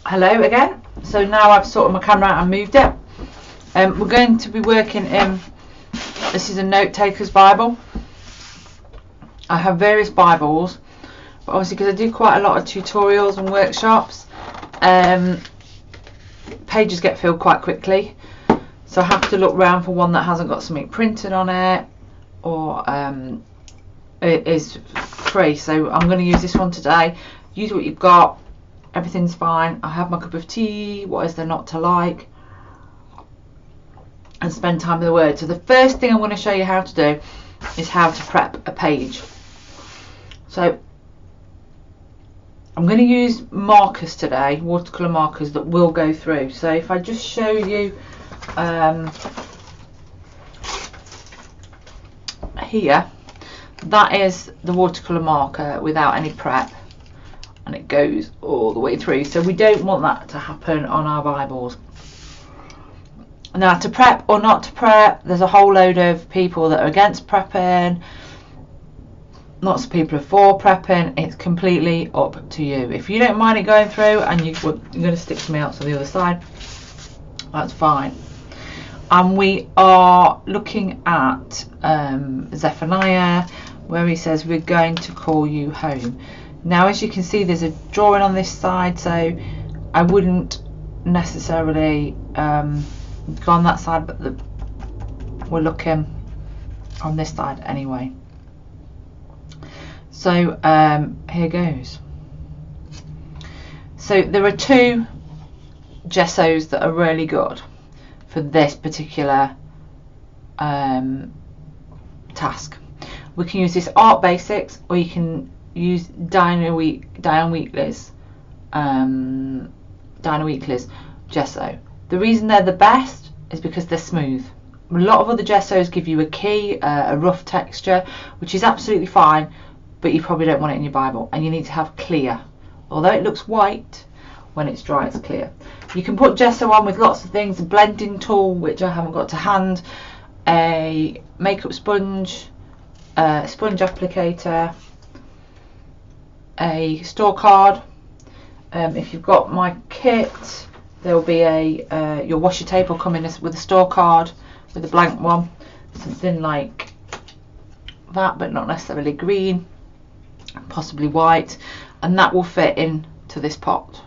Hello again. So now I've sorted my camera out and moved it. We're going to be working in, this is a note taker's Bible. I have various Bibles, but obviously because I do quite a lot of tutorials and workshops, pages get filled quite quickly, so I have to look around for one that hasn't got something printed on it, or it is free. So I'm going to use this one today. Use what you've got. Everything's fine. I have my cup of tea. What is there not to like? And spend time with the Word. So the first thing I'm going to show you how to do is how to prep a page. So I'm going to use markers today, watercolour markers that will go through. So if I just show you here, that is the watercolour marker without any prep, and it goes all the way through. So we don't want that to happen on our Bibles. Now, to prep or not to prep, there's a whole load of people that are against prepping. Lots of people are for prepping. It's completely up to you. If you don't mind it going through and you're going to stick something else on the other side, that's fine. And we are looking at Zephaniah, where he says, "We're going to call you home." Now, as you can see, there's a drawing on this side, so I wouldn't necessarily go on that side, but we're looking on this side anyway. So here goes. So there are two gessos that are really good for this particular task. We can use this Art Basics, or you can use Diana Wheatley's gesso. The reason they're the best is because they're smooth. A lot of other gessos give you a key, a rough texture, which is absolutely fine, but you probably don't want it in your Bible, and you need to have clear. Although it looks white, when it's dry it's clear. You can put gesso on with lots of things: a blending tool, which I haven't got to hand, a makeup sponge, a sponge applicator, a store card. If you've got my kit, there will be your washi tape will come in with a store card, with a blank one, something like that, but not necessarily green, possibly white, and that will fit into this pot.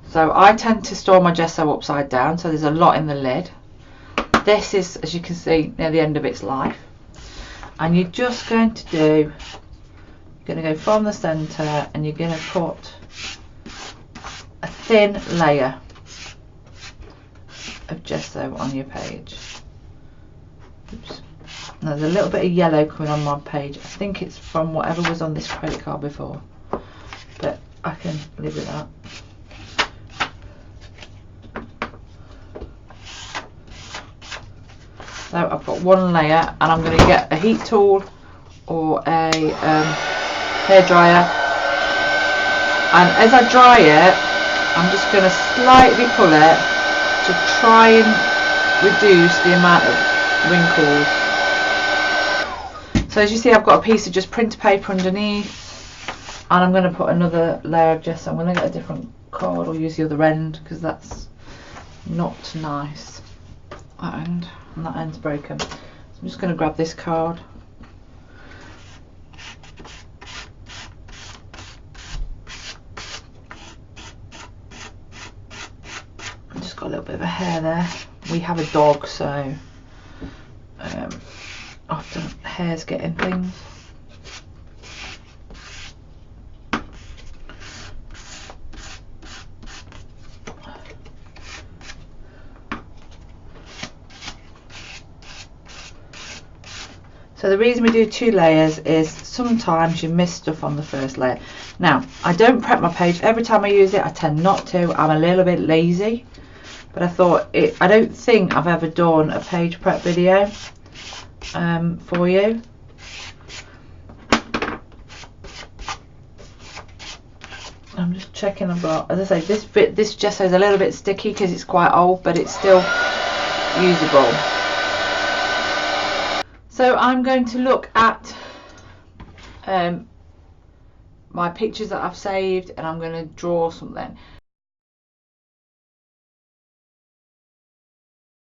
So I tend to store my gesso upside down, so there's a lot in the lid. This is, as you can see, near the end of its life, and you're just going to you're going to go from the centre, and you're going to put a thin layer of gesso on your page. Oops. There's a little bit of yellow coming on my page. I think it's from whatever was on this credit card before, but I can live with that. So I've got one layer, and I'm going to get a heat tool or a hairdryer, and as I dry it, I'm just going to slightly pull it to try and reduce the amount of wrinkles. So as you see, I've got a piece of just printer paper underneath, and I'm going to put another layer of gesso. I'm going to get a different card or use the other end, because that's not nice, that end, and that end's broken. So I'm just going to grab this card. I've just got a little bit of a hair there. We have a dog, so often hairs get in things. So the reason we do two layers is sometimes you miss stuff on the first layer. Now, I don't prep my page every time I use it. I tend not to. I'm a little bit lazy, but I thought I don't think I've ever done a page prep video for you. I'm just checking I've got, as I say, this gesso is a little bit sticky because it's quite old, but it's still usable. So I'm going to look at my pictures that I've saved, and I'm going to draw something.